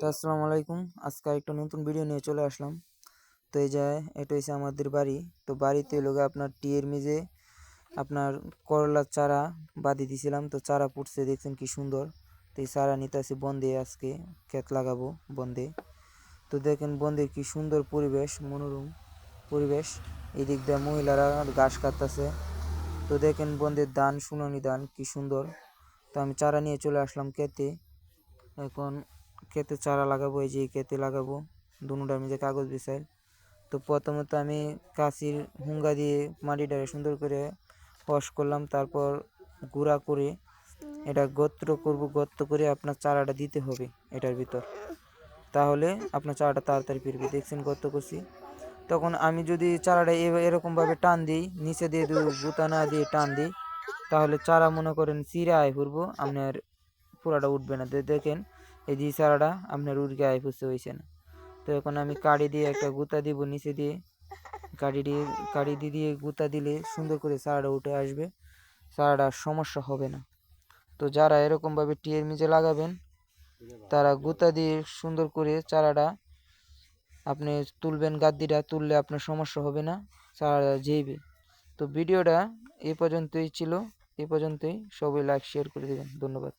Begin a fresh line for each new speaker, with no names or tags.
তো আসসালামু আলাইকুম। আজকে একটা নতুন ভিডিও নিয়ে চলে আসলাম। তো এই যে এটা হচ্ছে আমাদের বাড়ি। তো বাড়িতে লোক আপনার টিয়ের মেঝে আপনার করলার চারা বাদি দিছিলাম। তো চারা পুড়ছে, দেখছেন কি সুন্দর। তো এই চারা নিতে আসি বন্ধে, আজকে ক্ষেত লাগাবো বন্ধে। তো দেখেন বন্ধের কি সুন্দর পরিবেশ, মনোরম পরিবেশ। এই দিক দিয়ে মহিলারা ঘাস কাটতেছে। তো দেখেন বন্ধের ধান, সুনানি ধান কি সুন্দর। তো আমি চারা নিয়ে চলে আসলাম ক্ষেতে। এখন ক্ষেতে চারা লাগাবো, এই যে ক্ষেতে লাগাবো। দুটার মধ্যে কাগজ বিছাই। তো প্রথমত আমি কাঁচির হুঙ্গা দিয়ে মাটিটাকে সুন্দর করে ওয়াশ করলাম, তারপর গুঁড়া করে এটা গর্ত করব। গর্ত করে আপনার চারাটা দিতে হবে এটার ভিতর, তাহলে আপনার চারাটা তাড়াতাড়ি ফিরবে। দেখছেন গর্ত করছি। তখন আমি যদি চারাটা এরকমভাবে টান দিই, নিচে দিয়ে গুঁতা না দিয়ে টান দিই, তাহলে চারা মনে করেন চিরা আয় পড়বো, আপনার পুরাটা উঠবে না। দেখেন এই যে চারাটা আপনার উড়কে আয় পড়ছে, হয়েছে না। তো এখন আমি কাঠি দিয়ে একটা গুঁতা দিব নিচে দিয়ে, কাঠি দিয়ে গুঁতা দিলে সুন্দর করে চারাটা উঠে আসবে, চারাটার সমস্যা হবে না। তো যারা এরকমভাবে টিয়ের নিচে লাগাবেন, তারা গুঁতা দিয়ে সুন্দর করে চারাটা আপনি তুলবেন। গাদ্দিটা তুললে আপনার সমস্যা হবে না, চারাটা যেইবে। তো ভিডিওটা এ পর্যন্তই ছিল। এ পর্যন্তই। সবাই লাইক শেয়ার করে দেবেন। ধন্যবাদ।